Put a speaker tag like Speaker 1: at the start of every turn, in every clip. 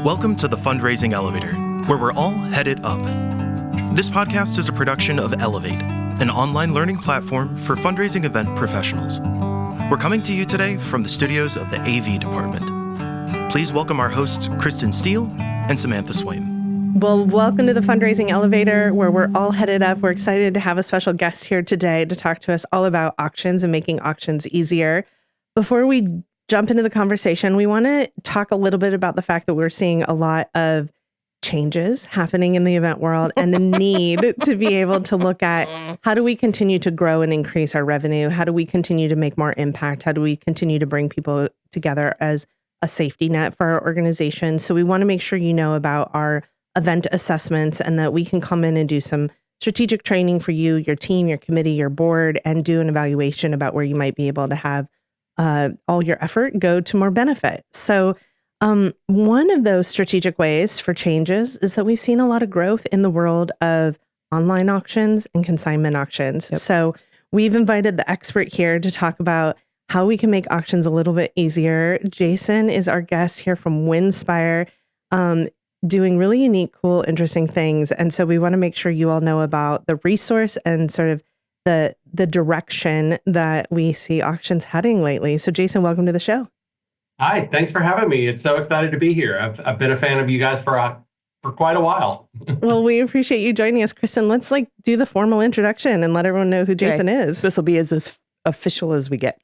Speaker 1: Welcome to the Fundraising Elevator, where we're all headed up. This podcast is a production of Elevate, an online learning platform for fundraising event professionals. We're coming to you today from the studios of the AV department. Please welcome our hosts, Kristen Steele and Samantha Swaim.
Speaker 2: Well, welcome to the Fundraising Elevator, where we're all headed up. We're excited to have a special guest here today to talk to us all about auctions and making auctions easier. Before we jump into the conversation, we want to talk a little bit about the fact that we're seeing a lot of changes happening in the event world and the need to be able to look at how do we continue to grow and increase our revenue? How do we continue to make more impact? How do we continue to bring people together as a safety net for our organization? So we want to make sure you know about our event assessments and that we can come in and do some strategic training for you, your team, your committee, your board, and do an evaluation about where you might be able to have all your effort go to more benefit. So one of those strategic ways for changes is that we've seen a lot of growth in the world of online auctions and consignment auctions. Yep. So we've invited the expert here to talk about how we can make auctions a little bit easier. Jason is our guest here from Winspire, doing really unique, cool, interesting things. And so we want to make sure you all know about the resource and sort of the direction that we see auctions heading lately. So Jason, welcome to the show.
Speaker 3: Hi, thanks for having me. It's so excited to be here. I've been a fan of you guys for quite a while.
Speaker 2: Well, we appreciate you joining us. Kristen, let's do the formal introduction and let everyone know who Jason is.
Speaker 4: This will be as official as we get.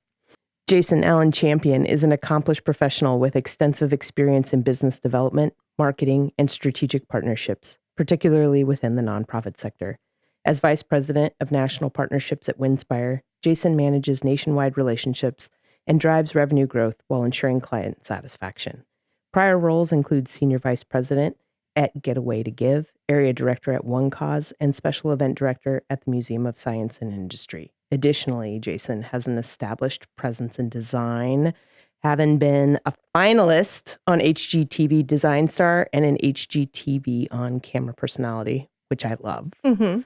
Speaker 4: Jason Allen Champion is an accomplished professional with extensive experience in business development, marketing, and strategic partnerships, particularly within the nonprofit sector. As Vice President of National Partnerships at Winspire, Jason manages nationwide relationships and drives revenue growth while ensuring client satisfaction. Prior roles include Senior Vice President at Getaway to Give, Area Director at One Cause, and Special Event Director at the Museum of Science and Industry. Additionally, Jason has an established presence in design, having been a finalist on HGTV Design Star and an HGTV On Camera Personality, which I love. Mm-hmm.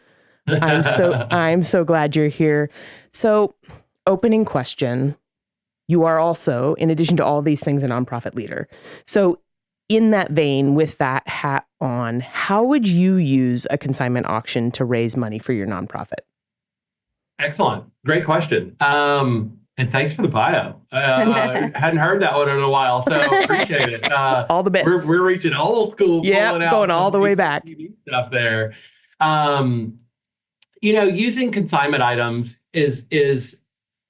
Speaker 4: I'm so glad you're here. So, opening question. You are also, in addition to all these things, a nonprofit leader. So in that vein, with that hat on, how would you use a consignment auction to raise money for your nonprofit?
Speaker 3: Excellent. Great question. And thanks for the bio. Hadn't heard that one in a while, so appreciate it.
Speaker 4: All the bits.
Speaker 3: We're reaching old school.
Speaker 4: Yeah, going all the way back.
Speaker 3: Stuff there. Using consignment items is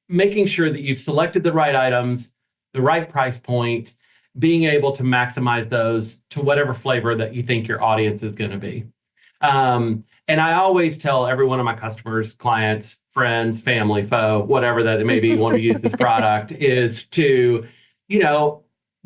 Speaker 3: making sure that you've selected the right items, the right price point, being able to maximize those to whatever flavor that you think your audience is going to be. And I always tell every one of my customers, clients, friends, family, foe, whatever that it may be, want to use this product, is to, do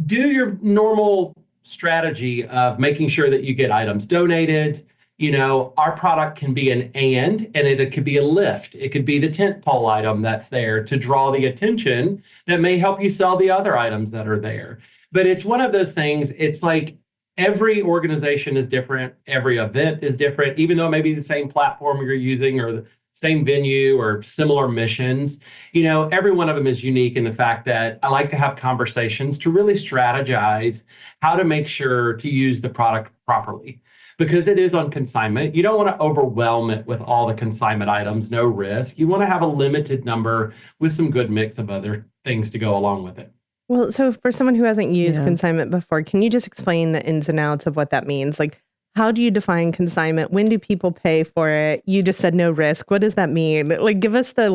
Speaker 3: your normal strategy of making sure that you get items donated. Our product can be an and it could be a lift. It could be the tent pole item that's there to draw the attention that may help you sell the other items that are there. But it's one of those things, it's like every organization is different. Every event is different, even though it may be the same platform you're using or the same venue or similar missions. Every one of them is unique in the fact that I like to have conversations to really strategize how to make sure to use the product properly. Because it is on consignment, you don't want to overwhelm it with all the consignment items, no risk. You want to have a limited number with some good mix of other things to go along with it.
Speaker 2: Well, so for someone who hasn't used consignment before, can you just explain the ins and outs of what that means? Like, how do you define consignment? When do people pay for it? You just said no risk. What does that mean? Like, give us the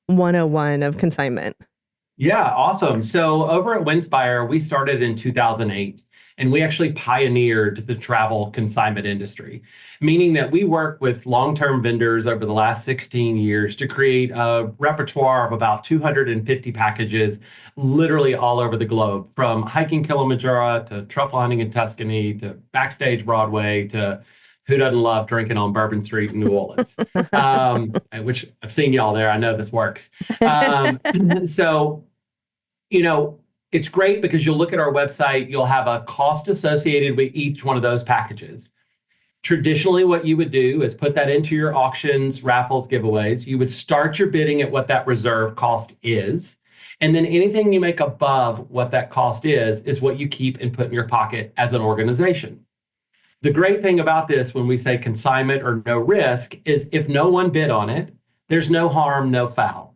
Speaker 2: 101 of consignment.
Speaker 3: Yeah, awesome. So over at Winspire, we started in 2008. And we actually pioneered the travel consignment industry, meaning that we work with long-term vendors over the last 16 years to create a repertoire of about 250 packages, literally all over the globe, from hiking Kilimanjaro to truffle hunting in Tuscany to backstage Broadway to who doesn't love drinking on Bourbon Street in New Orleans, which I've seen y'all there. I know this works. So, it's great because you'll look at our website, you'll have a cost associated with each one of those packages. Traditionally, what you would do is put that into your auctions, raffles, giveaways. You would start your bidding at what that reserve cost is. And then anything you make above what that cost is what you keep and put in your pocket as an organization. The great thing about this, when we say consignment or no risk, is if no one bid on it, there's no harm, no foul.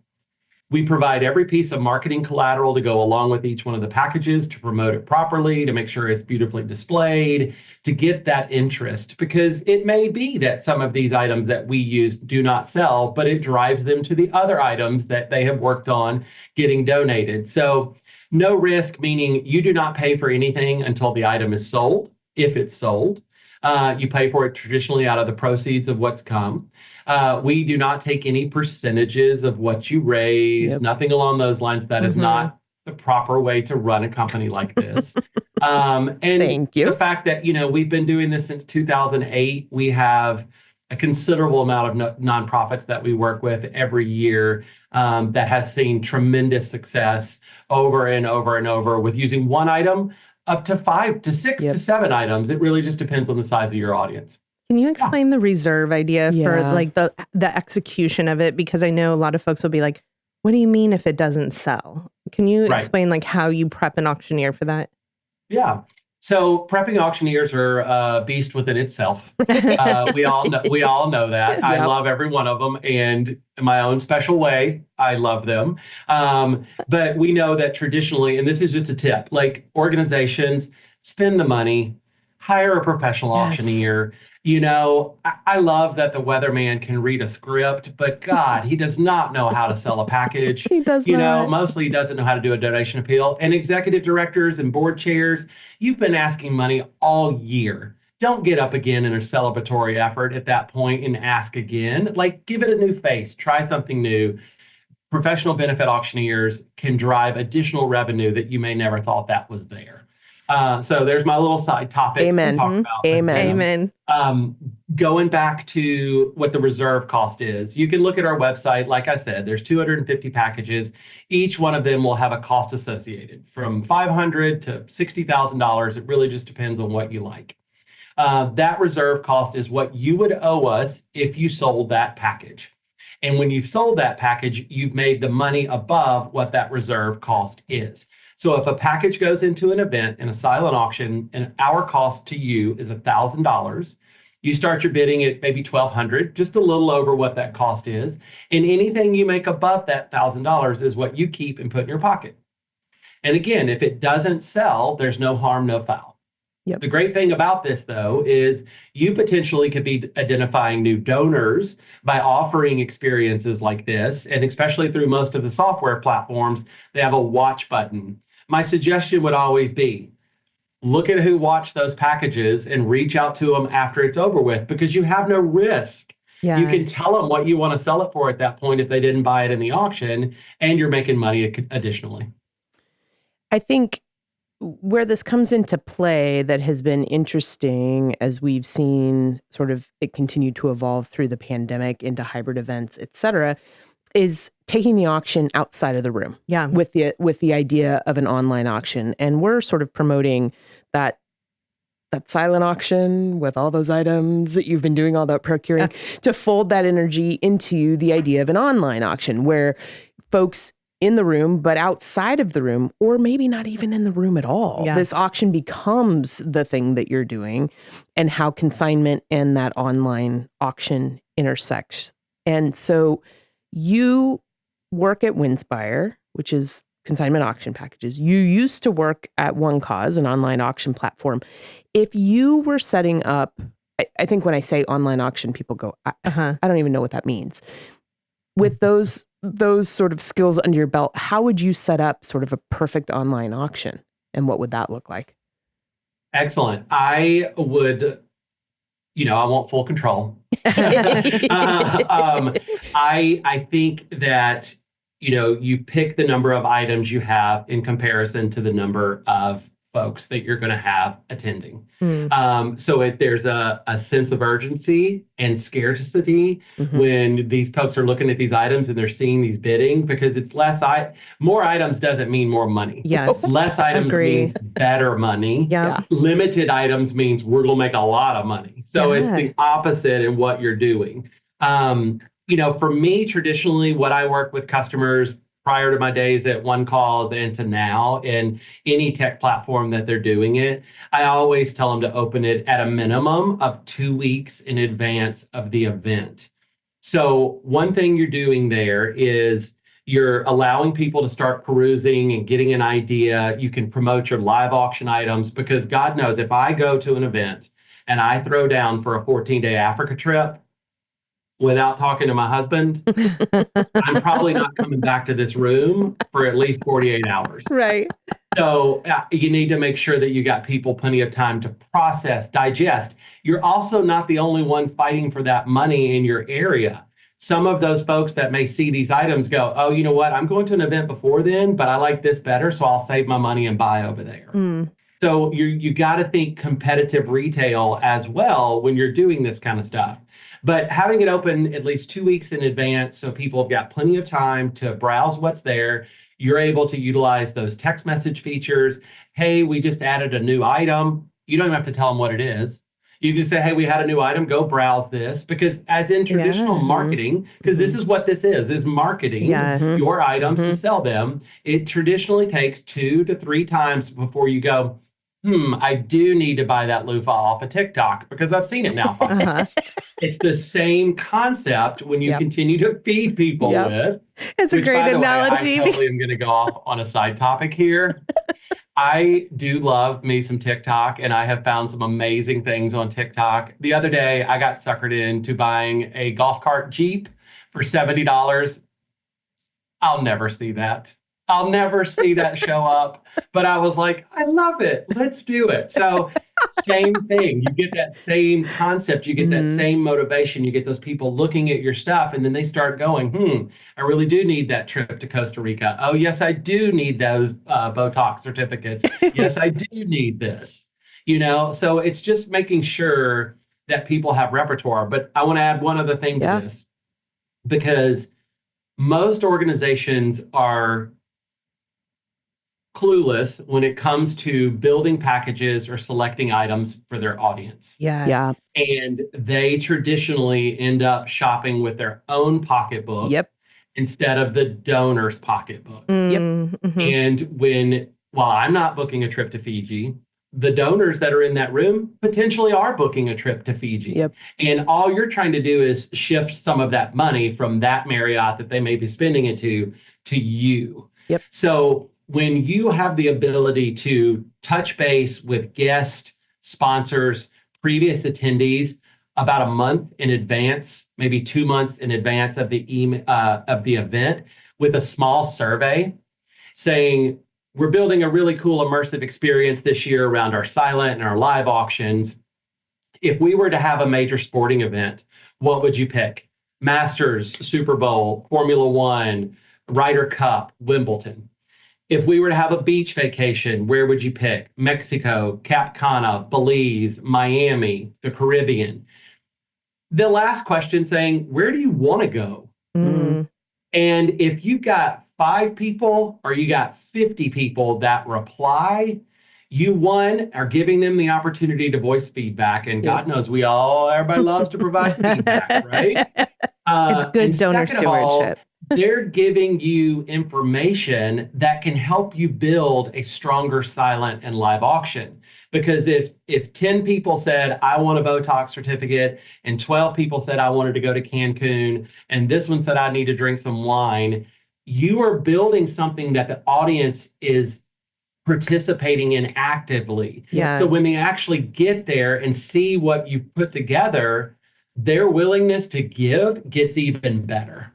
Speaker 3: We provide every piece of marketing collateral to go along with each one of the packages to promote it properly, to make sure it's beautifully displayed, to get that interest, because it may be that some of these items that we use do not sell, but it drives them to the other items that they have worked on getting donated. So no risk, meaning you do not pay for anything until the item is sold, if it's sold. You pay for it traditionally out of the proceeds of what's come. We do not take any percentages of what you raise, nothing along those lines. That is not the proper way to run a company like this. And
Speaker 4: Thank you.
Speaker 3: The fact that, we've been doing this since 2008, we have a considerable amount of nonprofits that we work with every year that has seen tremendous success over and over and over with using one item up to 5 to 6 to 7 items. It really just depends on the size of your audience.
Speaker 2: Can you explain the reserve idea for like the execution of it? Because I know a lot of folks will be like, what do you mean if it doesn't sell? Can you explain like how you prep an auctioneer for that?
Speaker 3: Yeah. So prepping auctioneers are a beast within itself. We all know that. I love every one of them, and in my own special way, I love them. But we know that traditionally, and this is just a tip, like organizations spend the money, hire a professional auctioneer. I love that the weatherman can read a script, but God, he does not know how to sell a package.
Speaker 2: He does not.
Speaker 3: Mostly he doesn't know how to do a donation appeal. And executive directors and board chairs, you've been asking money all year. Don't get up again in a celebratory effort at that point and ask again. Like, give it a new face, try something new. Professional benefit auctioneers can drive additional revenue that you may never thought that was there. So there's my little side topic.
Speaker 4: Amen.
Speaker 3: To talk about.
Speaker 2: Amen.
Speaker 3: Going back to what the reserve cost is, you can look at our website. Like I said, there's 250 packages. Each one of them will have a cost associated from $500 to $60,000. It really just depends on what you like. That reserve cost is what you would owe us if you sold that package. And when you've sold that package, you've made the money above what that reserve cost is. So if a package goes into an event in a silent auction and our cost to you is $1,000, you start your bidding at maybe $1,200, just a little over what that cost is. And anything you make above that $1,000 is what you keep and put in your pocket. And again, if it doesn't sell, there's no harm, no foul.
Speaker 4: Yep.
Speaker 3: The great thing about this, though, is you potentially could be identifying new donors by offering experiences like this. And especially through most of the software platforms, they have a watch button. My suggestion would always be, look at who watched those packages and reach out to them after it's over with, because you have no risk.
Speaker 2: Yeah.
Speaker 3: You can tell them what you want to sell it for at that point if they didn't buy it in the auction, and you're making money additionally.
Speaker 4: I think where this comes into play that has been interesting as we've seen sort of it continue to evolve through the pandemic into hybrid events, et cetera, is taking the auction outside of the room.
Speaker 2: Yeah.
Speaker 4: With the idea of an online auction. And we're sort of promoting that silent auction with all those items that you've been doing all that procuring to fold that energy into the idea of an online auction where folks in the room, but outside of the room, or maybe not even in the room at all.
Speaker 2: Yeah.
Speaker 4: This auction becomes the thing that you're doing, and how consignment and that online auction intersects. And so you work at Winspire, which is consignment auction packages. You used to work at One Cause, an online auction platform. If you were setting up, I think when I say online auction, people go, I don't even know what that means. With those sort of skills under your belt, how would you set up sort of a perfect online auction? And what would that look like?
Speaker 3: Excellent. I would, I want full control. I think that, you pick the number of items you have in comparison to the number of folks that you're going to have attending. So there's a sense of urgency and scarcity when these folks are looking at these items and they're seeing these bidding, because it's more items doesn't mean more money.
Speaker 2: Yes.
Speaker 3: Less items means better money.
Speaker 2: Yeah.
Speaker 3: Limited items means we're going to make a lot of money. So it's the opposite in what you're doing. For me, traditionally, what I work with customers, prior to my days at One Calls and to now, in any tech platform that they're doing it, I always tell them to open it at a minimum of 2 weeks in advance of the event. So one thing you're doing there is you're allowing people to start perusing and getting an idea. You can promote your live auction items, because God knows if I go to an event and I throw down for a 14-day Africa trip without talking to my husband, I'm probably not coming back to this room for at least 48 hours.
Speaker 2: Right.
Speaker 3: So you need to make sure that you got people plenty of time to process, digest. You're also not the only one fighting for that money in your area. Some of those folks that may see these items go, oh, you know what? I'm going to an event before then, but I like this better, so I'll save my money and buy over there. So you got to think competitive retail as well when you're doing this kind of stuff. But having it open at least 2 weeks in advance so people have got plenty of time to browse what's there. You're able to utilize those text message features. Hey, we just added a new item. You don't even have to tell them what it is. You can say, hey, we had a new item, go browse this. Because as in traditional marketing, because this is what this is marketing your items to sell them. It traditionally takes 2 to 3 times before you go, I do need to buy that loofah off of TikTok, because I've seen it now. It's the same concept when you continue to feed people with.
Speaker 2: It's a great analogy.
Speaker 3: I totally am going to go off on a side topic here. I do love me some TikTok, and I have found some amazing things on TikTok. The other day, I got suckered into buying a golf cart Jeep for $70. I'll never see that. I'll never see that show up. But I was like, I love it. Let's do it. So same thing. You get that same concept. You get that same motivation. You get those people looking at your stuff, and then they start going, I really do need that trip to Costa Rica. Oh, yes, I do need those Botox certificates. Yes, I do need this. So it's just making sure that people have repertoire. But I want to add one other thing to this, because most organizations are clueless when it comes to building packages or selecting items for their audience. And they traditionally end up shopping with their own pocketbook instead of the donor's pocketbook. And while I'm not booking a trip to Fiji, the donors that are in that room potentially are booking a trip to Fiji. And all you're trying to do is shift some of that money from that Marriott that they may be spending it to you. So when you have the ability to touch base with guests, sponsors, previous attendees about a month in advance, maybe 2 months in advance of the event, with a small survey saying, we're building a really cool immersive experience this year around our silent and our live auctions. If we were to have a major sporting event, what would you pick? Masters, Super Bowl, Formula One, Ryder Cup, Wimbledon. If we were to have a beach vacation, where would you pick? Mexico, Cap Cana, Belize, Miami, the Caribbean. The last question saying, where do you want to go? And if you've got 5 people or you got 50 people that reply, you, one, are giving them the opportunity to voice feedback. And God knows everybody loves to provide feedback, right?
Speaker 2: It's good donor stewardship.
Speaker 3: They're giving you information that can help you build a stronger silent and live auction. Because if 10 people said, I want a Botox certificate, and 12 people said, I wanted to go to Cancun, and this one said, I need to drink some wine, you are building something that the audience is participating in actively. So when they actually get there and see what you've put together, their willingness to give gets even better.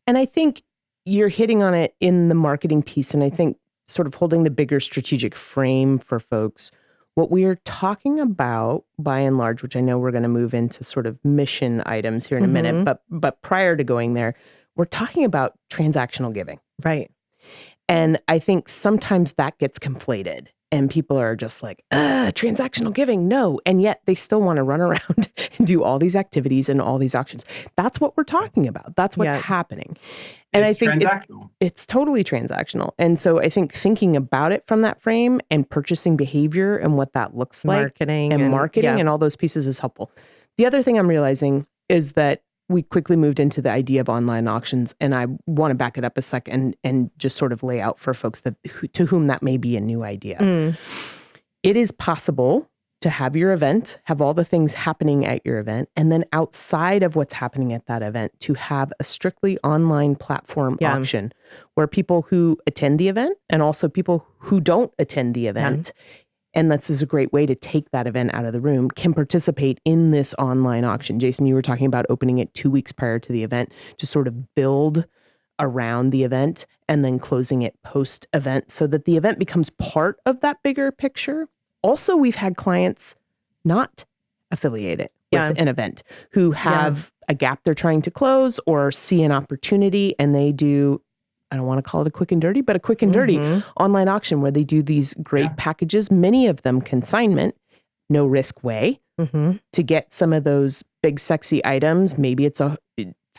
Speaker 4: And I think you're hitting on it in the marketing piece. And I think sort of holding the bigger strategic frame for folks, what we are talking about by and large, which I know we're going to move into sort of mission items here in a minute, but prior to going there, we're talking about transactional giving.
Speaker 2: Right.
Speaker 4: And I think sometimes that gets conflated. And people are just like, transactional giving, no. And yet they still want to run around and do all these activities and all these auctions. That's what we're talking about. That's what's happening. And
Speaker 3: it's
Speaker 4: I think it's totally transactional. And so I think thinking about it from that frame and purchasing behavior and what that looks like,
Speaker 2: marketing
Speaker 4: and all those pieces is helpful. The other thing I'm realizing is that we quickly moved into the idea of online auctions, and I want to back it up a second and just sort of lay out for folks to whom that may be a new idea. It is possible to have your event, have all the things happening at your event, and then outside of what's happening at that event, to have a strictly online platform auction where people who attend the event and also people who don't attend the event, and this is a great way to take that event out of the room, can participate in this online auction. Jason, you were talking about opening it 2 weeks prior to the event to sort of build around the event and then closing it post-event so that the event becomes part of that bigger picture. Also, we've had clients not affiliated with an event who have a gap they're trying to close or see an opportunity, and they do, I don't want to call it a quick and dirty, but a quick and dirty online auction where they do these great packages, many of them consignment, no risk way, to get some of those big sexy items. Maybe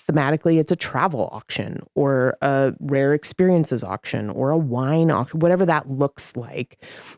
Speaker 4: thematically, it's a travel auction or a rare experiences auction or a wine auction, whatever that looks like,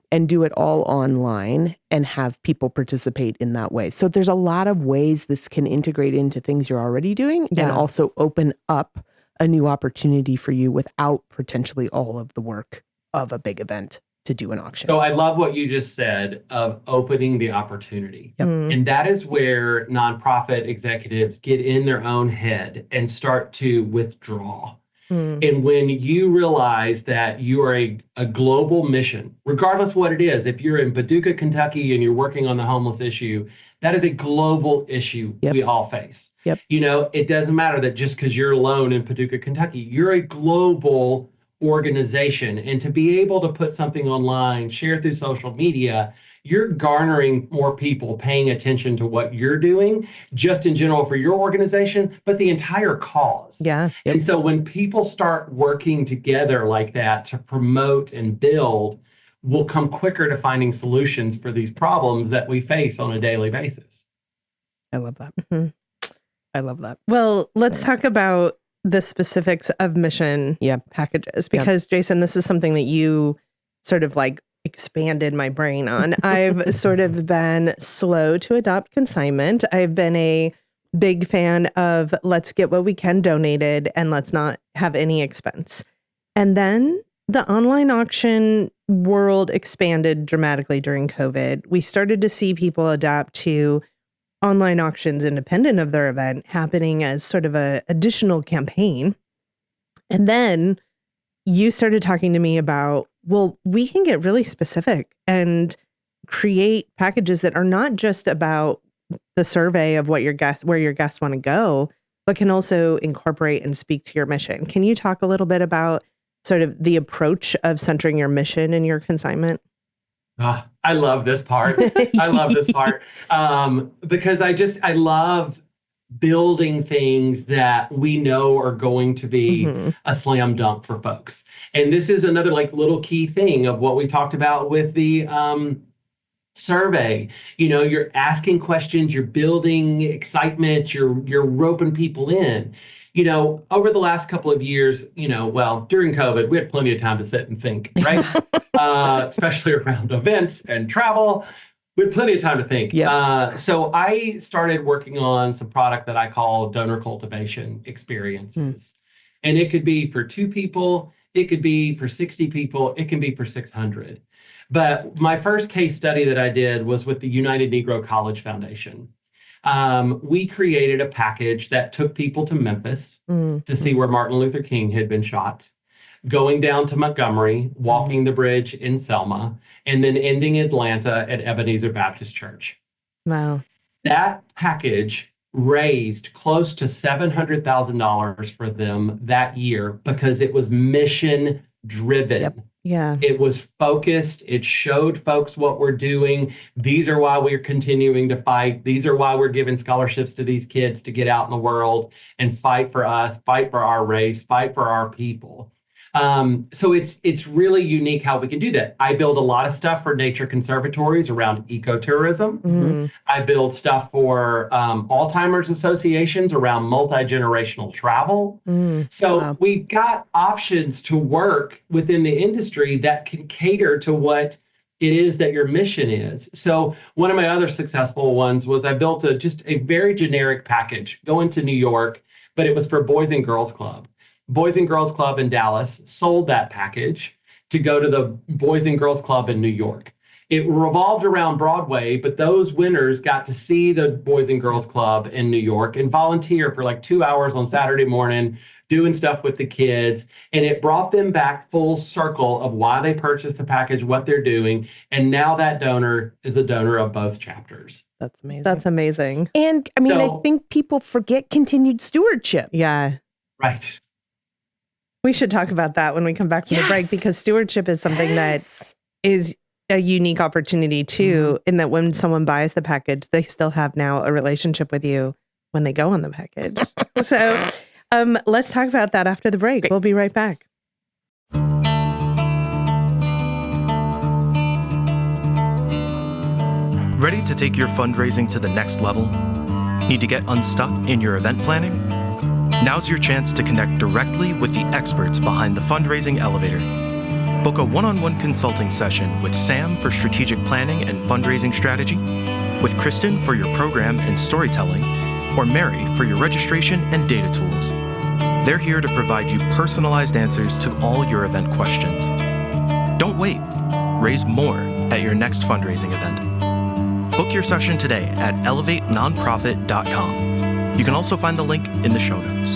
Speaker 4: and do it all online and have people participate in that way. So there's a lot of ways this can integrate into things you're already doing and also open up a new opportunity for you without potentially all of the work of a big event to do an auction.
Speaker 3: So I love what you just said of opening the opportunity. And that is where nonprofit executives get in their own head and start to withdraw. And when you realize that you are a global mission, regardless what it is, if you're in Paducah, Kentucky, and you're working on the homeless issue, that is a global issue we all face. You know, it doesn't matter that just because you're alone in Paducah, Kentucky, you're a global organization. And to be able to put something online, share through social media, you're garnering more people paying attention to what you're doing, just in general for your organization, but the entire cause. And so when people start working together like that to promote and build, we'll come quicker to finding solutions for these problems that we face on a daily basis.
Speaker 4: I love that. I love that.
Speaker 2: Well, let's talk about the specifics of mission packages, because Jason, this is something that you sort of like expanded my brain on. I've sort of been slow to adopt consignment. I've been a big fan of let's get what we can donated and let's not have any expense. And then the online auction world expanded dramatically during COVID. We started to see people adapt to online auctions independent of their event happening as sort of a additional campaign. And then you started talking to me about, well, we can get really specific and create packages that are not just about the survey of what where your guests want to go, but can also incorporate and speak to your mission. Can you talk a little bit about sort of the approach of centering your mission in your consignment?
Speaker 3: I love this part. I love this part because I love building things that we know are going to be a slam dunk for folks. And this is another like little key thing of what we talked about with the survey. You know, you're asking questions, you're building excitement, you're roping people in. You know, over the last couple of years, you know, well, during COVID, we had plenty of time to sit and think, right? Especially around events and travel. We had plenty of time to think. So I started working on some product that I call donor cultivation experiences. And it could be for 2 people, it could be for 60 people, it can be for 600. But my first case study that I did was with the United Negro College Foundation. We created a package that took people to Memphis to see where Martin Luther King had been shot, going down to Montgomery, walking the bridge in Selma, and then ending in Atlanta at Ebenezer Baptist Church.
Speaker 2: Wow.
Speaker 3: That package raised close to $700,000 for them that year because it was mission driven. It was focused. It showed folks what we're doing. These are why we're continuing to fight. These are why we're giving scholarships to these kids to get out in the world and fight for us, fight for our race, fight for our people. So it's really unique how we can do that. I build a lot of stuff for nature conservatories around ecotourism. I build stuff for Alzheimer's associations around multi-generational travel. So we've got options to work within the industry that can cater to what it is that your mission is. So one of my other successful ones was I built just a very generic package going to New York, but it was for Boys and Girls Club. Boys and Girls Club in Dallas sold that package to go to the Boys and Girls Club in New York. It revolved around Broadway, but those winners got to see the Boys and Girls Club in New York and volunteer for like 2 hours on Saturday morning, doing stuff with the kids. And it brought them back full circle of why they purchased the package, what they're doing. And now that donor is a donor of both chapters.
Speaker 4: That's amazing.
Speaker 2: That's amazing.
Speaker 4: And I mean, I think people forget continued stewardship.
Speaker 2: Yeah.
Speaker 3: Right.
Speaker 2: We should talk about that when we come back from the break, because stewardship is something that is a unique opportunity too, in that when someone buys the package, they still have now a relationship with you when they go on the package. So let's talk about that after the break. We'll be right back.
Speaker 1: Ready to take your fundraising to the next level? Need to get unstuck in your event planning? Now's your chance to connect directly with the experts behind the Fundraising Elevator. Book a one-on-one consulting session with Sam for strategic planning and fundraising strategy, with Kristen for your program and storytelling, or Mary for your registration and data tools. They're here to provide you personalized answers to all your event questions. Don't wait. Raise more at your next fundraising event. Book your session today at elevatenonprofit.com. You can also find the link in the show notes.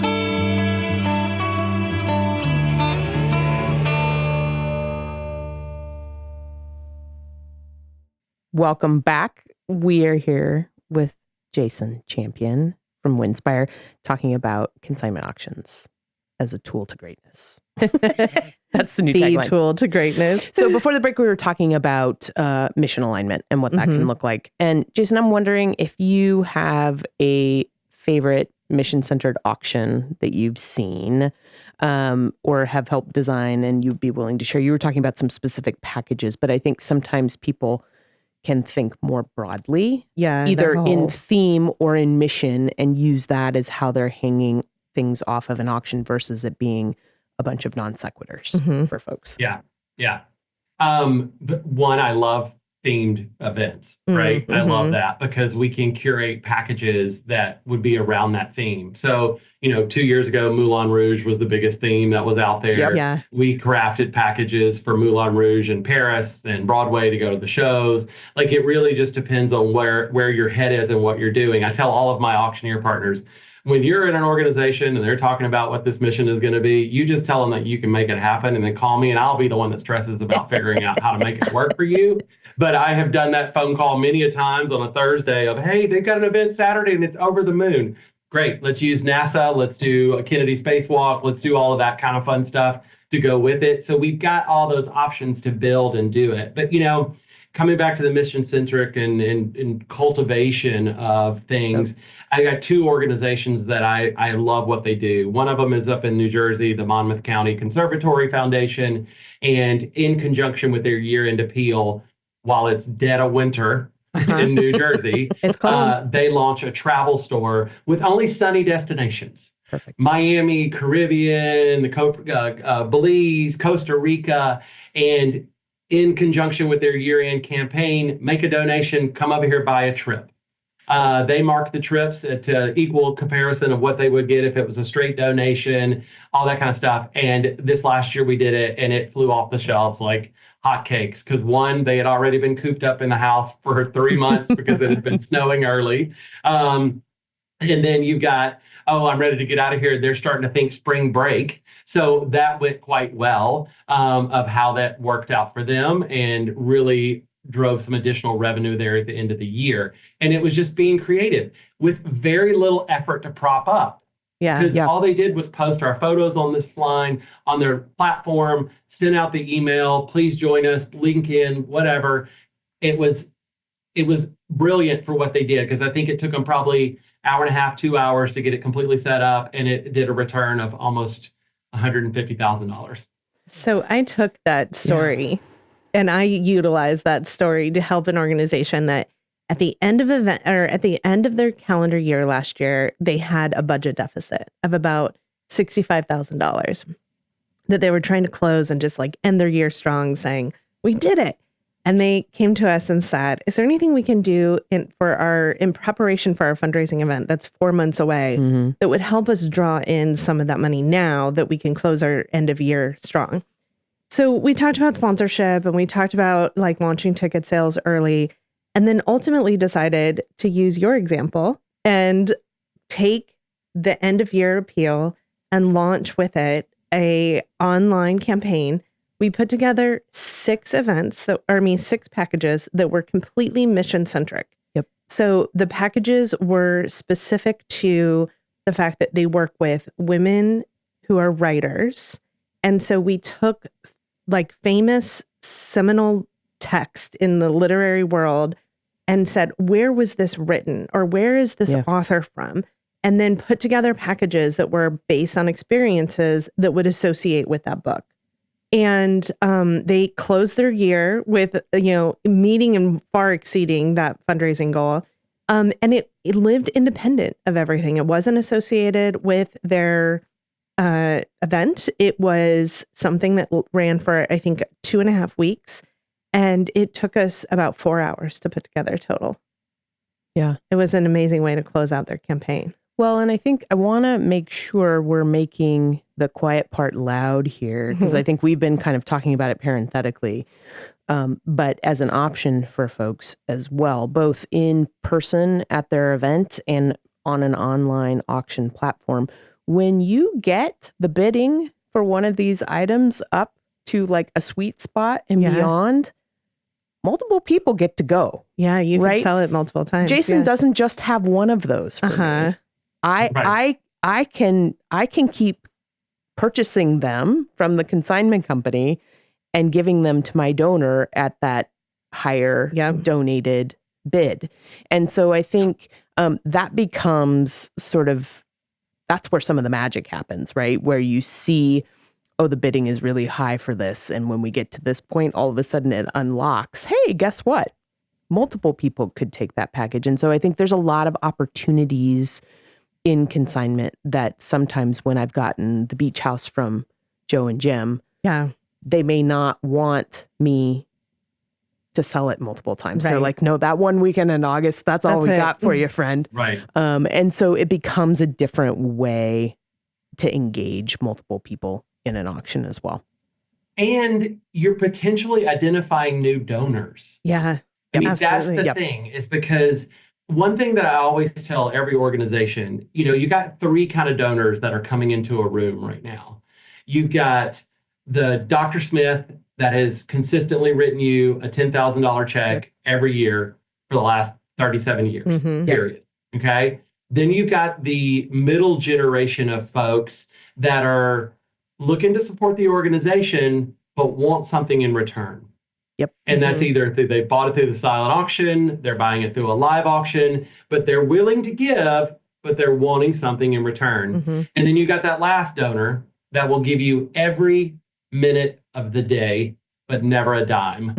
Speaker 4: Welcome back. We are here with Jason Champion from Winspire talking about consignment auctions as a tool to greatness. That's the new tagline.
Speaker 2: Tool to greatness.
Speaker 4: So before the break, we were talking about mission alignment and what that can look like. And Jason, I'm wondering if you have a favorite mission-centered auction that you've seen or have helped design and you'd be willing to share. You were talking about some specific packages, but I think sometimes people can think more broadly, either in theme or in mission, and use that as how they're hanging things off of an auction versus it being a bunch of non sequiturs for folks.
Speaker 3: Yeah. But one, I love themed events, right? I love that because we can curate packages that would be around that theme. So, 2 years ago, Moulin Rouge was the biggest theme that was out there.
Speaker 2: Yep. Yeah.
Speaker 3: We crafted packages for Moulin Rouge in Paris and Broadway to go to the shows. Like, it really just depends on where your head is and what you're doing. I tell all of my auctioneer partners, when you're in an organization and they're talking about what this mission is going to be, you just tell them that you can make it happen and then call me and I'll be the one that stresses about figuring out how to make it work for you. But I have done that phone call many a times on a Thursday of, hey, they've got an event Saturday and it's over the moon. Great. Let's use NASA. Let's do a Kennedy spacewalk. Let's do all of that kind of fun stuff to go with it. So we've got all those options to build and do it. But, coming back to the mission-centric and cultivation of things, I got two organizations that I love what they do. One of them is up in New Jersey, the Monmouth County Conservatory Foundation. And in conjunction with their year-end appeal, while it's dead of winter in New Jersey,
Speaker 2: it's cold.
Speaker 3: They launch a travel store with only sunny destinations.
Speaker 4: Perfect.
Speaker 3: Miami, Caribbean, Belize, Costa Rica, and in conjunction with their year-end campaign, make a donation, come over here, buy a trip. They mark the trips at equal comparison of what they would get if it was a straight donation, all that kind of stuff. And this last year we did it and it flew off the shelves like hotcakes because one, they had already been cooped up in the house for 3 months because it had been snowing early. And then you've got, I'm ready to get out of here. They're starting to think spring break. So that went quite well of how that worked out for them and really drove some additional revenue there at the end of the year. And it was just being creative with very little effort to prop up. Because all they did was post our photos on this line on their platform, send out the email, please join us, link in, whatever. It was brilliant for what they did because I think it took them probably hour and a half, 2 hours to get it completely set up, and it did a return of almost $150,000.
Speaker 2: So I took that story and I utilized that story to help an organization that at the end of their calendar year last year, they had a budget deficit of about $65,000 that they were trying to close and just like end their year strong, saying, we did it. And they came to us and said, is there anything we can do in preparation for our fundraising event that's 4 months away that would help us draw in some of that money now that we can close our end of year strong? So we talked about sponsorship and we talked about like launching ticket sales early, and then ultimately decided to use your example and take the end of year appeal and launch with it a online campaign. We put together 6 packages that were completely mission centric.
Speaker 4: Yep.
Speaker 2: So the packages were specific to the fact that they work with women who are writers. And so we took like famous seminal text in the literary world and said, where was this written? Or where is this author from? And then put together packages that were based on experiences that would associate with that book. And they closed their year with, meeting and far exceeding that fundraising goal. And it lived independent of everything. It wasn't associated with their event. It was something that ran for, I think, 2.5 weeks. And it took us about 4 hours to put together total.
Speaker 4: Yeah.
Speaker 2: It was an amazing way to close out their campaign.
Speaker 4: Well, and I think I want to make sure we're making the quiet part loud here, because I think we've been kind of talking about it parenthetically, but as an option for folks as well, both in person at their event and on an online auction platform. When you get the bidding for one of these items up to like a sweet spot and beyond, multiple people get to go.
Speaker 2: Yeah, you can sell it multiple times.
Speaker 4: Jason doesn't just have one of those for me. I can keep purchasing them from the consignment company and giving them to my donor at that higher donated bid. And so I think that becomes sort of, that's where some of the magic happens, right? Where you see, oh, the bidding is really high for this. And when we get to this point, all of a sudden it unlocks, hey, guess what? Multiple people could take that package. And so I think there's a lot of opportunities in consignment that sometimes when I've gotten the beach house from Joe and Jim, they may not want me to sell it multiple times. They're like, no, that one weekend in August, that's all we got for you, friend.
Speaker 3: Right.
Speaker 4: And so it becomes a different way to engage multiple people in an auction as well.
Speaker 3: And you're potentially identifying new donors.
Speaker 2: Yeah.
Speaker 3: I mean, that's the thing, is because one thing that I always tell every organization, you got 3 kind of donors that are coming into a room right now. You've got the Dr. Smith that has consistently written you a $10,000 check every year for the last 37 years, period. Okay. Then you've got the middle generation of folks that are looking to support the organization, but want something in return. And that's either they bought it through the silent auction, they're buying it through a live auction, but they're willing to give, but they're wanting something in return. And then you got that last donor that will give you every minute of the day, but never a dime.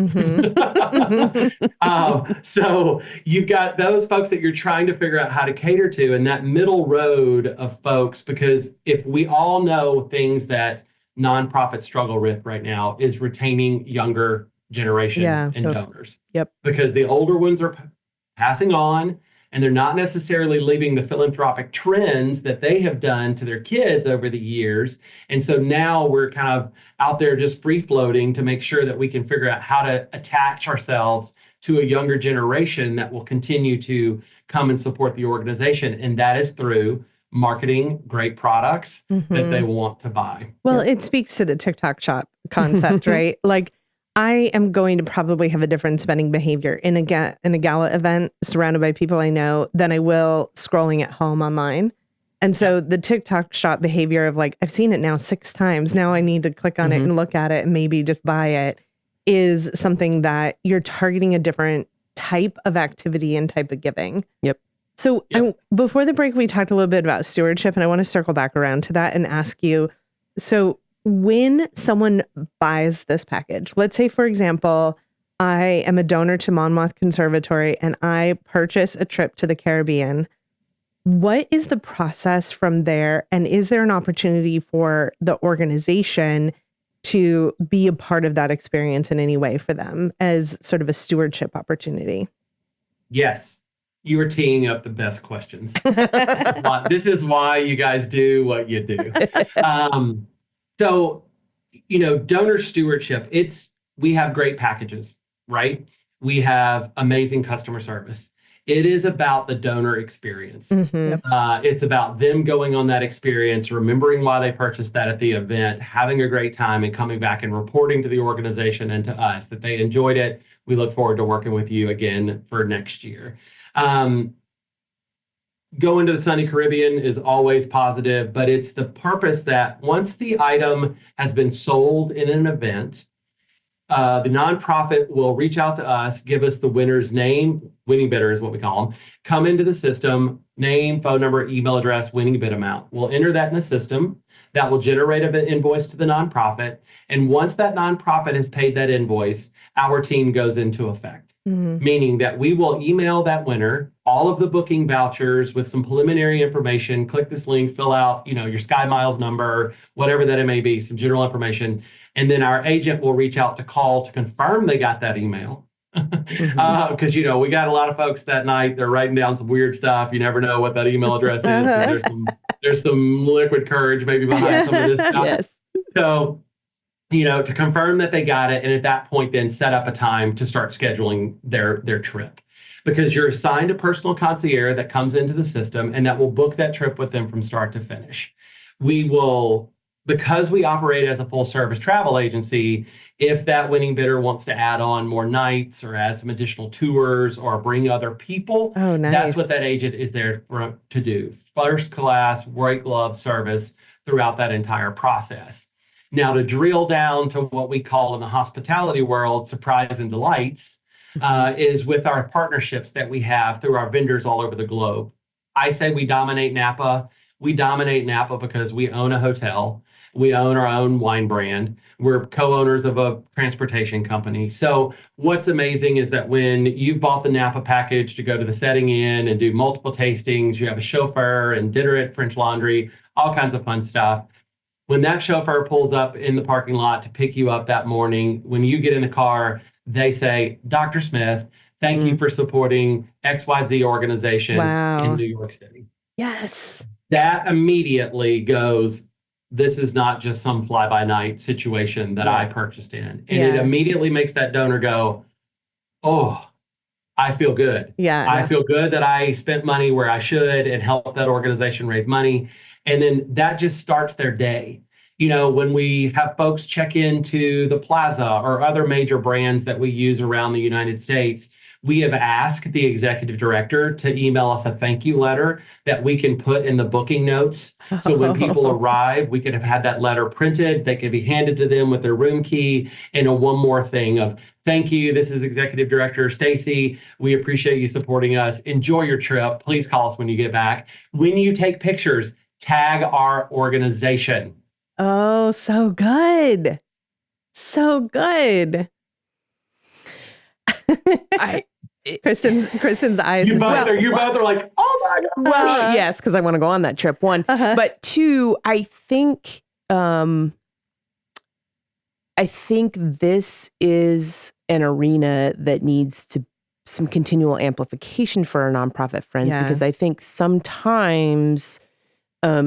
Speaker 3: So you've got those folks that you're trying to figure out how to cater to, and that middle road of folks, because if we all know things that nonprofits struggle with right now is retaining younger generation and donors. Because the older ones are passing on, and they're not necessarily leaving the philanthropic trends that they have done to their kids over the years. And so now we're kind of out there just free floating to make sure that we can figure out how to attach ourselves to a younger generation that will continue to come and support the organization. And that is through marketing great products that they want to buy.
Speaker 2: Well, it speaks to the TikTok shop concept, right? Like, I am going to probably have a different spending behavior in a gala event surrounded by people I know than I will scrolling at home online. And so the TikTok shop behavior of like, I've seen it now 6 times. Now I need to click on it and look at it and maybe just buy it, is something that you're targeting a different type of activity and type of giving. So before the break, we talked a little bit about stewardship, and I want to circle back around to that and ask you, so when someone buys this package, let's say, for example, I am a donor to Monmouth Conservatory and I purchase a trip to the Caribbean, what is the process from there? And is there an opportunity for the organization to be a part of that experience in any way for them as sort of a stewardship opportunity?
Speaker 3: Yes, you are teeing up the best questions. This is why you guys do what you do. So, donor stewardship, we have great packages, right? We have amazing customer service. It is about the donor experience. It's about them going on that experience, remembering why they purchased that at the event, having a great time, and coming back and reporting to the organization and to us that they enjoyed it. We look forward to working with you again for next year. Going to the sunny Caribbean is always positive, but it's the purpose that once the item has been sold in an event, the nonprofit will reach out to us, give us the winner's name, winning bidder is what we call them, come into the system, name, phone number, email address, winning bid amount. We'll enter that in the system. That will generate an invoice to the nonprofit. And once that nonprofit has paid that invoice, our team goes into effect. Meaning that we will email that winner all of the booking vouchers with some preliminary information. Click this link, fill out, your Sky Miles number, whatever that it may be, some general information. And then our agent will reach out to call to confirm they got that email. Because, we got a lot of folks that night, they're writing down some weird stuff. You never know what that email address is. There's some liquid courage maybe behind some of this stuff.
Speaker 4: Yes.
Speaker 3: So, to confirm that they got it. And at that point, then set up a time to start scheduling their trip. Because you're assigned a personal concierge that comes into the system and that will book that trip with them from start to finish. Because we operate as a full service travel agency, if that winning bidder wants to add on more nights or add some additional tours or bring other people, that's what that agent is there to do. First class, white glove service throughout that entire process. Now, to drill down to what we call in the hospitality world, surprise and delights, is with our partnerships that we have through our vendors all over the globe. I say we dominate Napa. We dominate Napa because we own a hotel. We own our own wine brand. We're co-owners of a transportation company. So what's amazing is that when you've bought the Napa package to go to the Setting Inn and do multiple tastings, you have a chauffeur and dinner at French Laundry, all kinds of fun stuff. When that chauffeur pulls up in the parking lot to pick you up that morning, when you get in the car, they say, Dr. Smith, thank you for supporting XYZ organization in New York City.
Speaker 2: Yes.
Speaker 3: That immediately goes, this is not just some fly-by-night situation that I purchased in. And it immediately makes that donor go, oh, I feel good. I feel good that I spent money where I should and helped that organization raise money. And then that just starts their day. When we have folks check into the Plaza or other major brands that we use around the United States, we have asked the executive director to email us a thank you letter that we can put in the booking notes. So when people arrive, we could have had that letter printed. They could be handed to them with their room key and a one more thing of, thank you. This is Executive Director Stacy. We appreciate you supporting us. Enjoy your trip. Please call us when you get back. When you take pictures, tag our organization.
Speaker 2: Oh, so good. So good. Kristen's eyes.
Speaker 3: You both are like, oh my God.
Speaker 4: Well, yes, because I want to go on that trip. One, but two, I think this is an arena that needs some continual amplification for our nonprofit friends, because I think sometimes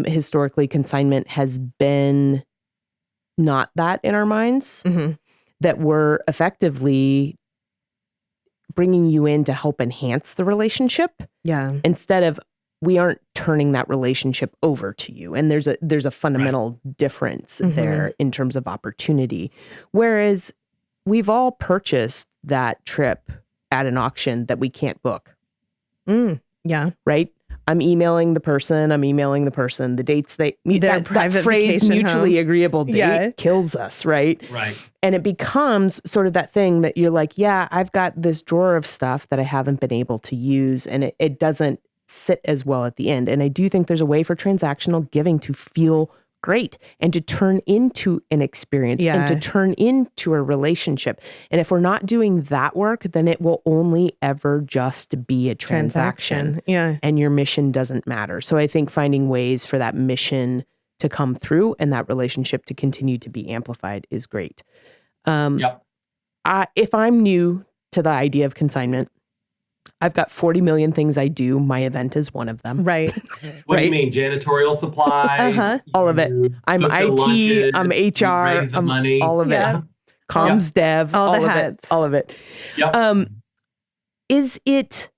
Speaker 4: historically consignment has been not that in our minds, that we're effectively bringing you in to help enhance the relationship. Instead of, we aren't turning that relationship over to you. And there's a fundamental difference there in terms of opportunity. Whereas we've all purchased that trip at an auction that we can't book. Right? I'm emailing the person, the dates that phrase mutually agreeable date kills us, right?
Speaker 3: Right.
Speaker 4: And it becomes sort of that thing that you're like, I've got this drawer of stuff that I haven't been able to use, and it doesn't sit as well at the end. And I do think there's a way for transactional giving to feel great and to turn into an experience and to turn into a relationship. And if we're not doing that work, then it will only ever just be a transaction. And your mission doesn't matter. So I think finding ways for that mission to come through and that relationship to continue to be amplified is great.
Speaker 3: Yep.
Speaker 4: If I'm new to the idea of consignment, I've got 40 million things I do. My event is one of them.
Speaker 2: Right.
Speaker 3: What do you mean? Janitorial supplies?
Speaker 4: All of it. I'm
Speaker 3: cook the
Speaker 4: IT,
Speaker 3: lunches,
Speaker 4: I'm
Speaker 3: you
Speaker 4: HR,
Speaker 3: raise the
Speaker 4: I'm
Speaker 3: money.
Speaker 4: all of
Speaker 2: Yep.
Speaker 4: it. Comms dev,
Speaker 2: All the
Speaker 4: of
Speaker 2: hats.
Speaker 4: it. All of it.
Speaker 3: Yep.
Speaker 4: Is it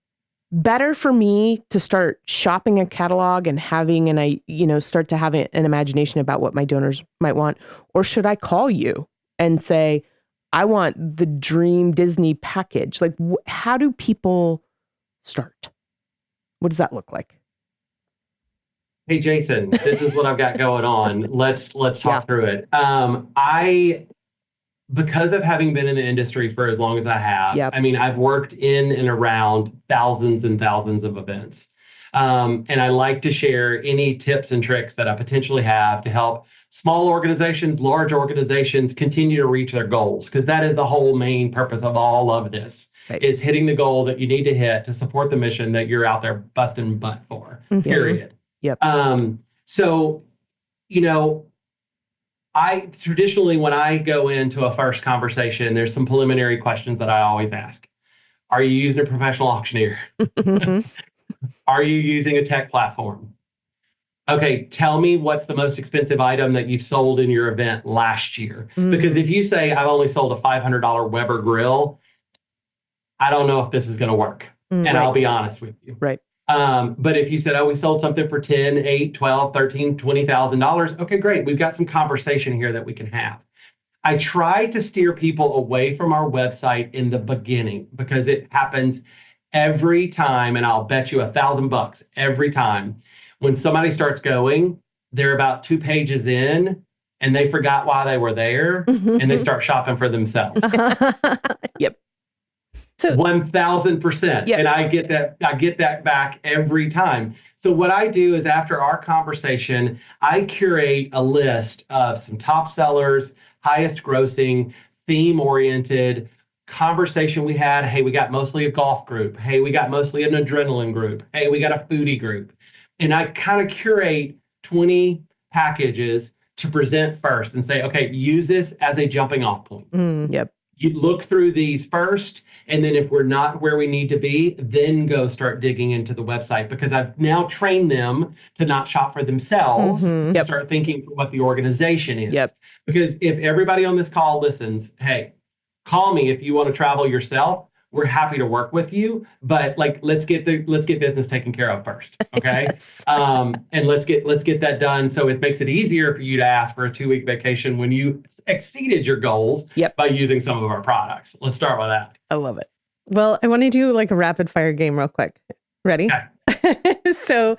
Speaker 4: better for me to start shopping a catalog and having start to have an imagination about what my donors might want? Or should I call you and say, I want the dream Disney package? Like, how do people start? What does that look like?
Speaker 3: Hey, Jason, this is what I've got going on. Let's talk through it. Because of having been in the industry for as long as I have,
Speaker 4: Yep.
Speaker 3: I mean, I've worked in and around thousands and thousands of events. And I like to share any tips and tricks that I potentially have to help small organizations, large organizations continue to reach their goals, because that is the whole main purpose of all of this, is hitting the goal that you need to hit to support the mission that you're out there busting butt for, period.
Speaker 4: Yep.
Speaker 3: So, I traditionally, when I go into a first conversation, there's some preliminary questions that I always ask. Are you using a professional auctioneer? Are you using a tech platform? Okay, tell me what's the most expensive item that you've sold in your event last year. Because if you say, I've only sold a $500 Weber grill, I don't know if this is going to work. And I'll be honest with you.
Speaker 4: Right.
Speaker 3: But if you said, we sold something for $10, $8, $12, $13, $20,000, okay, great. We've got some conversation here that we can have. I try to steer people away from our website in the beginning because it happens every time, and I'll bet you $1,000 every time. When somebody starts going, they're about 2 pages in and they forgot why they were there and they start shopping for themselves.
Speaker 4: Yep.
Speaker 3: So 1,000%.
Speaker 4: Yep.
Speaker 3: And I get that back every time. So what I do is, after our conversation, I curate a list of some top sellers, highest grossing, theme-oriented conversation we had. Hey, we got mostly a golf group. Hey, we got mostly an adrenaline group. Hey, we got a foodie group. And I kind of curate 20 packages to present first and say, okay, use this as a jumping off point.
Speaker 4: Yep.
Speaker 3: You look through these first, and then if we're not where we need to be, then go start digging into the website, because I've now trained them to not shop for themselves, to start thinking for what the organization is.
Speaker 4: Yep.
Speaker 3: Because if everybody on this call listens, hey, call me if you want to travel yourself. We're happy to work with you, but let's get business taken care of first, okay?
Speaker 4: Yes.
Speaker 3: And let's get that done, so it makes it easier for you to ask for a 2-week vacation when you exceeded your goals by using some of our products. Let's start with that.
Speaker 4: I love it.
Speaker 2: Well, I want to do like a rapid fire game real quick. Ready? Okay. So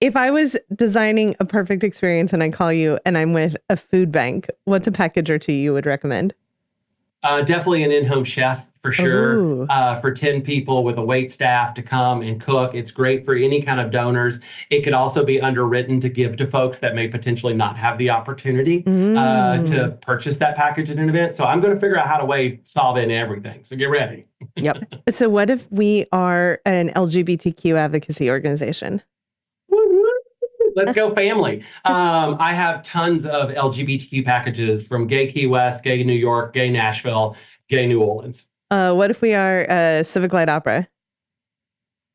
Speaker 2: if I was designing a perfect experience and I call you and I'm with a food bank, what's a package or two you would recommend?
Speaker 3: Definitely an in-home chef, for sure. For 10 people with a wait staff to come and cook. It's great for any kind of donors. It could also be underwritten to give to folks that may potentially not have the opportunity to purchase that package at an event. So I'm going to figure out how to solve it in everything. So get ready.
Speaker 4: Yep.
Speaker 2: So what if we are an LGBTQ advocacy organization?
Speaker 3: Let's go family. I have tons of LGBTQ packages, from Gay Key West, Gay New York, Gay Nashville, Gay New Orleans.
Speaker 2: What if we are a Civic Light Opera?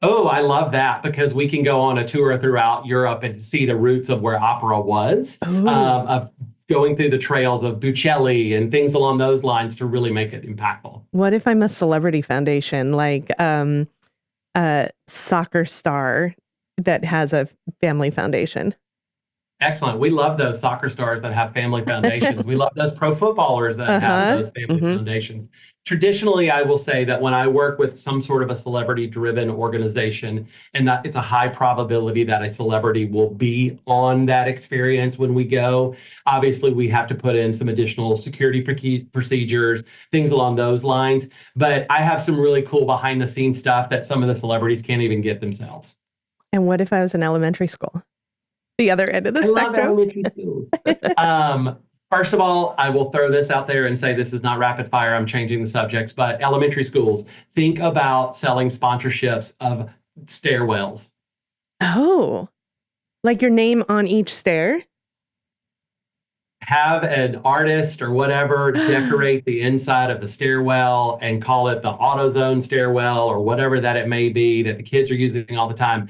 Speaker 3: Oh, I love that, because we can go on a tour throughout Europe and see the roots of where opera was, of going through the trails of Buccelli and things along those lines to really make it impactful.
Speaker 2: What if I'm a celebrity foundation, like a soccer star that has a family foundation?
Speaker 3: Excellent. We love those soccer stars that have family foundations. We love those pro footballers that have those family foundations. Traditionally, I will say that when I work with some sort of a celebrity-driven organization, and that it's a high probability that a celebrity will be on that experience when we go, obviously we have to put in some additional security procedures, things along those lines. But I have some really cool behind-the-scenes stuff that some of the celebrities can't even get themselves.
Speaker 2: And what if I was in elementary school? The other end of the spectrum.
Speaker 3: I love elementary schools. First of all, I will throw this out there and say this is not rapid fire. I'm changing the subjects, but elementary schools, think about selling sponsorships of stairwells.
Speaker 2: Oh, like your name on each stair?
Speaker 3: have an artist or whatever decorate the inside of the stairwell and call it the AutoZone stairwell or whatever that it may be that the kids are using all the time.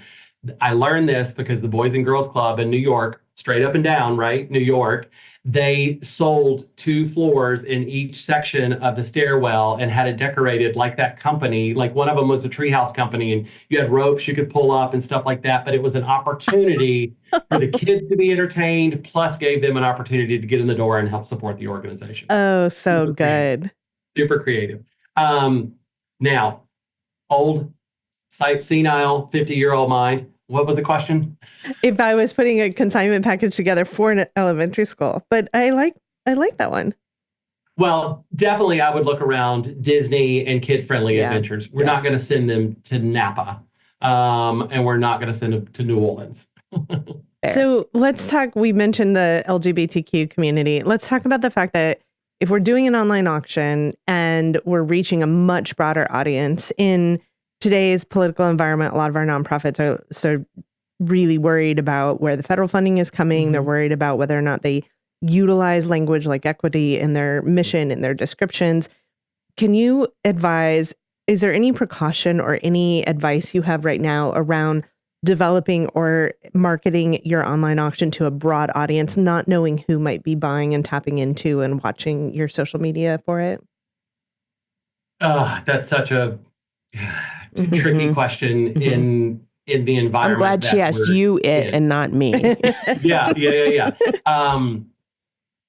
Speaker 3: I learned this because the Boys and Girls Club in New York, straight up and down, right? New York, they sold 2 floors in each section of the stairwell and had it decorated like that company. Like one of them was a treehouse company, and you had ropes you could pull up and stuff like that. But it was an opportunity for the kids to be entertained, plus gave them an opportunity to get in the door and help support the organization.
Speaker 2: Oh, so good.
Speaker 3: Super creative. Now, old, senile, 50-year-old mind. What was the question?
Speaker 2: If I was putting a consignment package together for an elementary school, but I like that one.
Speaker 3: Well, definitely I would look around Disney and kid-friendly adventures. We're not going to send them to Napa, and we're not going to send them to New Orleans.
Speaker 2: So let's talk, we mentioned the LGBTQ community. Let's talk about the fact that if we're doing an online auction and we're reaching a much broader audience in today's political environment, a lot of our nonprofits are so really worried about where the federal funding is coming. They're worried about whether or not they utilize language like equity in their mission, in their descriptions. Can you advise, is there any precaution or any advice you have right now around developing or marketing your online auction to a broad audience, not knowing who might be buying and tapping into and watching your social media for it?
Speaker 3: That's such a tricky question in the environment.
Speaker 4: I'm glad she asked you it and not me.
Speaker 3: Yeah.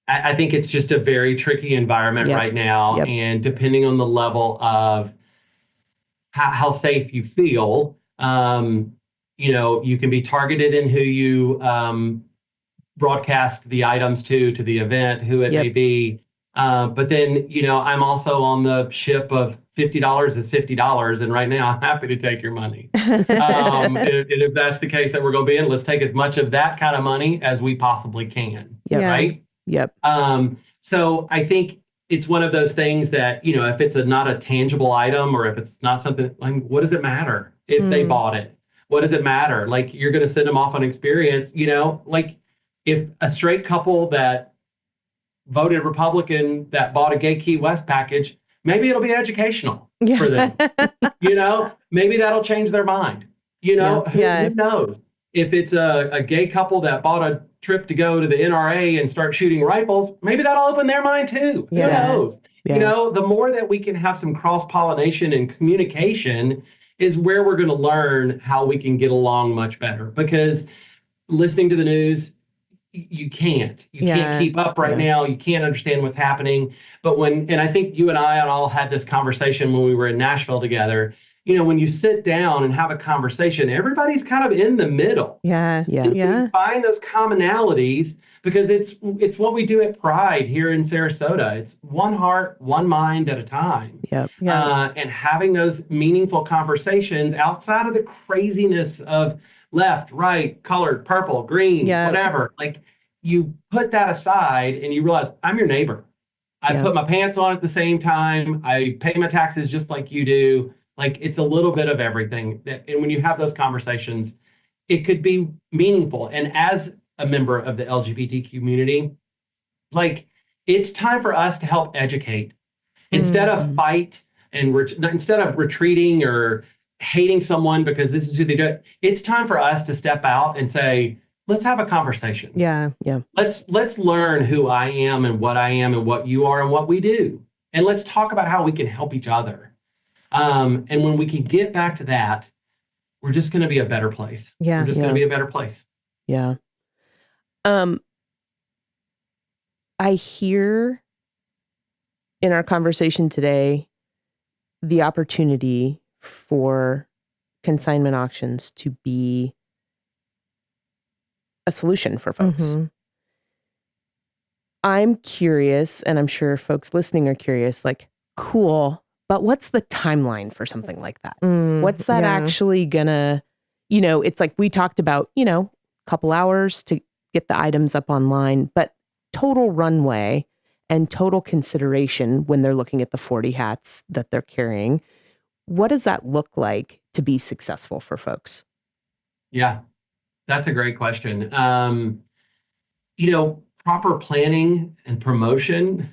Speaker 3: I think it's just a very tricky environment right now. And depending on the level of how safe you feel, you can be targeted in who you broadcast the items to the event, who it may be. But then, I'm also on the ship of $50 is $50. And right now I'm happy to take your money. And if that's the case that we're going to be in, let's take as much of that kind of money as we possibly can. Right.
Speaker 4: Yep.
Speaker 3: So I think it's one of those things that, if it's not a tangible item, or if it's not something, like, what does it matter if they bought it? What does it matter? Like, you're going to send them off on experience, like if a straight couple that voted Republican that bought a Gay Key West package, maybe it'll be educational for them. Maybe that'll change their mind. Who knows? If it's a gay couple that bought a trip to go to the NRA and start shooting rifles, maybe that'll open their mind too. Who knows? The more that we can have some cross-pollination and communication is where we're going to learn how we can get along much better. Because listening to the news, you can't keep up right now. You can't understand what's happening. But and I think you and I all had this conversation when we were in Nashville together, when you sit down and have a conversation, everybody's kind of in the middle. And you find those commonalities, because it's what we do at Pride here in Sarasota. It's one heart, one mind at a time. And having those meaningful conversations outside of the craziness of left, right, colored, purple, green, whatever. Like, you put that aside and you realize, I'm your neighbor. I put my pants on at the same time. I pay my taxes just like you do. Like, it's a little bit of everything. And when you have those conversations, it could be meaningful. And as a member of the LGBT community, like, it's time for us to help educate. Instead of fight and instead of retreating or hating someone because this is who they do, it's time for us to step out and say, let's have a conversation. Let's learn who I am and what you are and what we do. And let's talk about how we can help each other. And when we can get back to that, we're just going to be a better place. We're just going to be a better place.
Speaker 4: I hear in our conversation today the opportunity for consignment auctions to be a solution for folks. I'm curious, and I'm sure folks listening are curious, like, cool, but what's the timeline for something like that? What's that actually gonna, it's like we talked about, a couple hours to get the items up online, but total runway and total consideration when they're looking at the 40 hats that they're carrying. What does that look like to be successful for folks?
Speaker 3: Yeah, that's a great question. proper planning and promotion,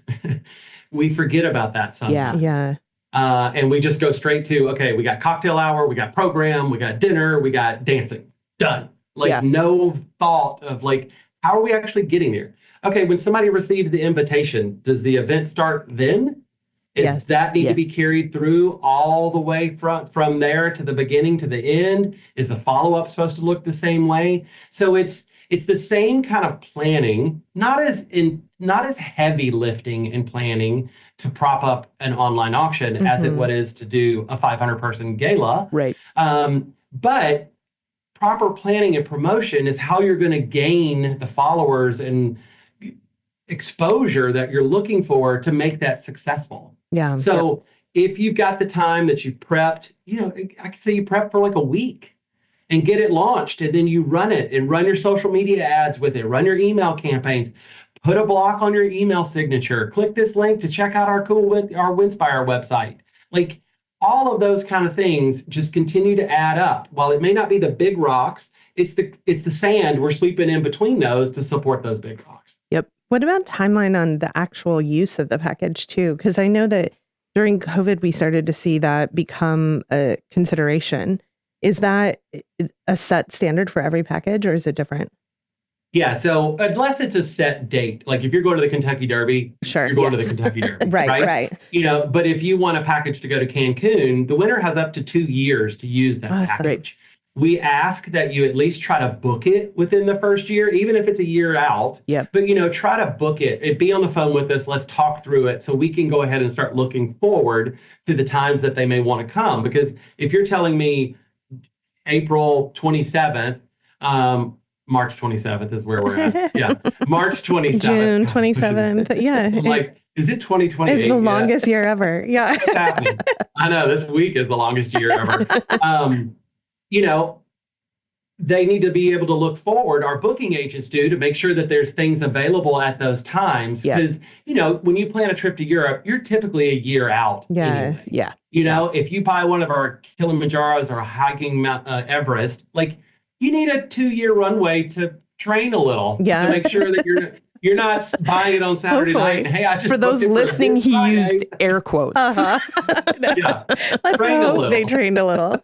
Speaker 3: we forget about that sometimes.
Speaker 2: Yeah.
Speaker 3: And we just go straight to, okay, we got cocktail hour, we got program, we got dinner, we got dancing. Done. Like no thought of like, how are we actually getting there? Okay, when somebody receives the invitation, does the event start then? Is that need to be carried through all the way from there to the beginning to the end? Is the follow-up supposed to look the same way? So it's the same kind of planning, not as heavy lifting and planning to prop up an online auction as it is to do a 500-person gala.
Speaker 4: Right.
Speaker 3: But proper planning and promotion is how you're going to gain the followers and exposure that you're looking for to make that successful.
Speaker 2: Yeah.
Speaker 3: So if you've got the time that you've prepped, I could say you prep for like a week and get it launched, and then you run it and run your social media ads with it, run your email campaigns, put a block on your email signature, click this link to check out our Winspire website. Like all of those kind of things just continue to add up. While it may not be the big rocks, it's the sand we're sweeping in between those to support those big rocks.
Speaker 2: Yep. What about timeline on the actual use of the package too? Because I know that during COVID, we started to see that become a consideration. Is that a set standard for every package, or is it different?
Speaker 3: Yeah, so unless it's a set date, like if you're going to the Kentucky Derby, you're going to the Kentucky Derby,
Speaker 2: right.
Speaker 3: But if you want a package to go to Cancun, the winner has up to 2 years to use that package. We ask that you at least try to book it within the first year, even if it's a year out.
Speaker 4: Yep.
Speaker 3: But, try to book it and be on the phone with us. Let's talk through it so we can go ahead and start looking forward to the times that they may want to come. Because if you're telling me April 27th, March 27th is where we're at. Yeah. March 27th.
Speaker 2: June 27th. Yeah.
Speaker 3: I'm like, is it 2028?
Speaker 2: It's the longest year ever. Yeah.
Speaker 3: What's happening? I know this week is the longest year ever. They need to be able to look forward, our booking agents do, to make sure that there's things available at those times. Because, when you plan a trip to Europe, you're typically a year out. Anyway.
Speaker 4: Yeah.
Speaker 3: If you buy one of our Kilimanjaros or hiking Mount Everest, like you need a 2-year runway to train a little to make sure that you're not buying it on Saturday night. And, hey, I just
Speaker 4: for those listening, he used air quotes.
Speaker 3: Yeah.
Speaker 2: Let's hope they trained a little.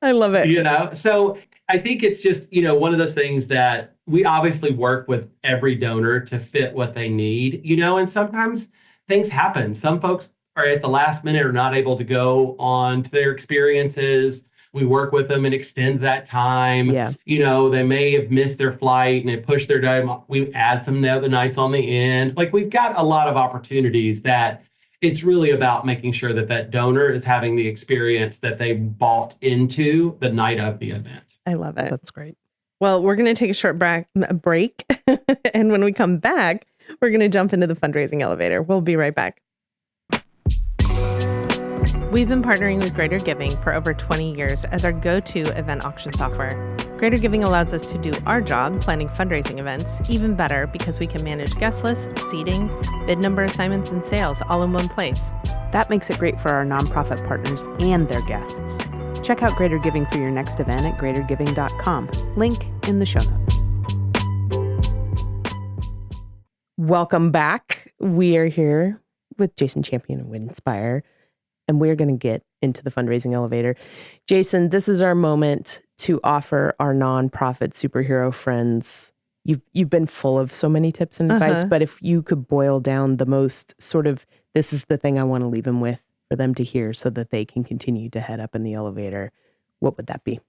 Speaker 2: I love it.
Speaker 3: So I think it's just, one of those things that we obviously work with every donor to fit what they need, and sometimes things happen. Some folks are at the last minute or not able to go on to their experiences. We work with them and extend that time.
Speaker 4: Yeah.
Speaker 3: They may have missed their flight and it pushed their time. We add some other nights on the end. Like we've got a lot of opportunities that it's really about making sure that donor is having the experience that they bought into the night of the event.
Speaker 2: I love it.
Speaker 4: That's great.
Speaker 2: Well, we're going to take a short break. And when we come back, we're going to jump into the fundraising elevator. We'll be right back. We've been partnering with Greater Giving for over 20 years as our go-to event auction software. Greater Giving allows us to do our job planning fundraising events even better because we can manage guest lists, seating, bid number assignments, and sales all in one place.
Speaker 5: That makes it great for our nonprofit partners and their guests. Check out Greater Giving for your next event at greatergiving.com. Link in the show notes.
Speaker 4: Welcome back. We are here with Jason Champion and Winspire, and we're going to get into the fundraising elevator. Jason, this is our moment to offer our nonprofit superhero friends. You've been full of so many tips and advice, but if you could boil down the most sort of, this is the thing I want to leave them with for them to hear so that they can continue to head up in the elevator, what would that be?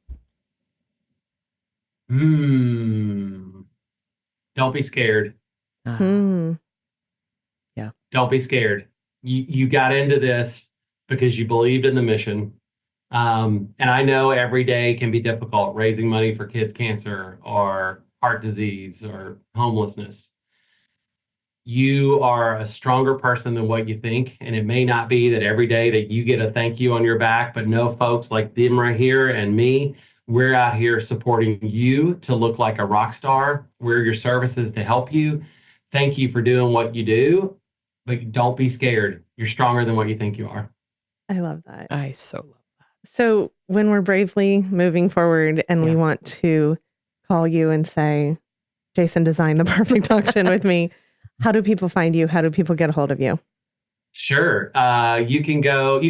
Speaker 3: Don't be scared.
Speaker 4: Yeah.
Speaker 3: Don't be scared. You got into this because you believed in the mission. And I know every day can be difficult, raising money for kids' cancer or heart disease or homelessness. You are a stronger person than what you think. And it may not be that every day that you get a thank you on your back, but no, folks like them right here and me, we're out here supporting you to look like a rock star. We're your services to help you. Thank you for doing what you do, but don't be scared. You're stronger than what you think you are.
Speaker 2: I love that.
Speaker 4: I so love that.
Speaker 2: So when we're bravely moving forward and we want to call you and say, Jason designed the perfect auction with me. How do people find you? How do people get a hold of you?
Speaker 3: Sure. You can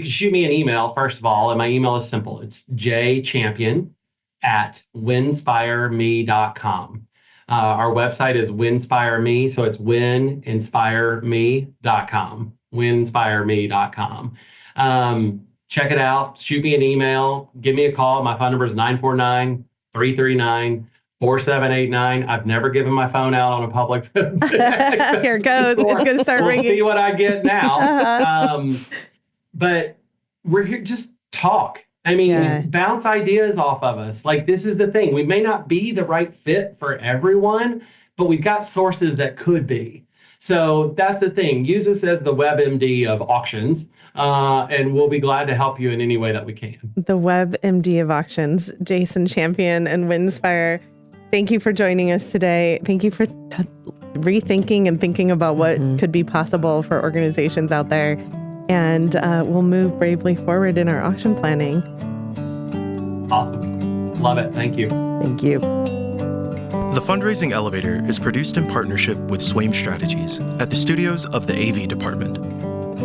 Speaker 3: shoot me an email, first of all, and my email is simple. It's jchampion@winspireme.com. Our website is Winspire.me, so it's wininspireme.com, winspireme.com. Check it out. Shoot me an email. Give me a call. My phone number is 949-339-4789. I've never given my phone out on a public.
Speaker 2: Here it goes. It's going to start ringing.
Speaker 3: We'll see what I get now. But we're here, just talk. I mean, bounce ideas off of us. Like, this is the thing. We may not be the right fit for everyone, but we've got sources that could be. So that's the thing. Use us as the WebMD of auctions, and we'll be glad to help you in any way that we can.
Speaker 2: The WebMD of auctions, Jason Champion and Winspire. Thank you for joining us today. Thank you for rethinking and thinking about what could be possible for organizations out there. And we'll move bravely forward in our auction planning.
Speaker 3: Awesome. Love it. Thank you.
Speaker 4: Thank you.
Speaker 1: The Fundraising Elevator is produced in partnership with Swaim Strategies at the studios of the AV department.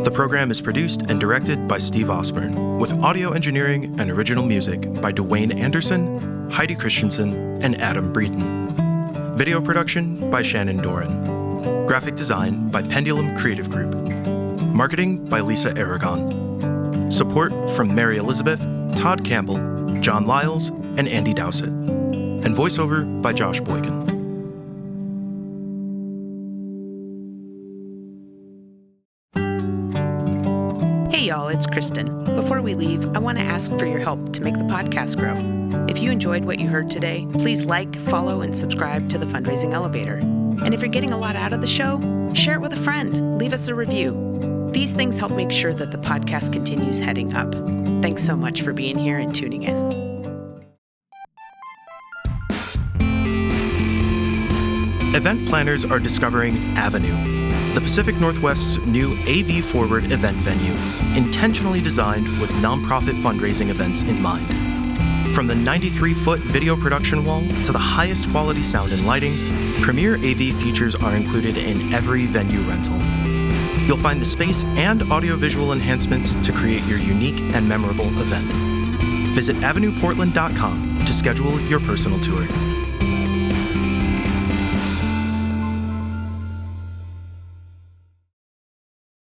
Speaker 1: The program is produced and directed by Steve Osborne, with audio engineering and original music by Dwayne Anderson, Heidi Christensen, and Adam Breeden. Video production by Shannon Doran. Graphic design by Pendulum Creative Group. Marketing by Lisa Aragon. Support from Mary Elizabeth, Todd Campbell, John Lyles, and Andy Dowsett. And voiceover by Josh Boykin.
Speaker 5: Hey y'all, it's Kristen. Before we leave, I want to ask for your help to make the podcast grow. If you enjoyed what you heard today, please like, follow, and subscribe to the Fundraising Elevator. And if you're getting a lot out of the show, share it with a friend. Leave us a review. These things help make sure that the podcast continues heading up. Thanks so much for being here and tuning in.
Speaker 1: Event planners are discovering Avenue, the Pacific Northwest's new AV-forward event venue, intentionally designed with nonprofit fundraising events in mind. From the 93-foot video production wall to the highest quality sound and lighting, premier AV features are included in every venue rental. You'll find the space and audiovisual enhancements to create your unique and memorable event. Visit avenueportland.com to schedule your personal tour.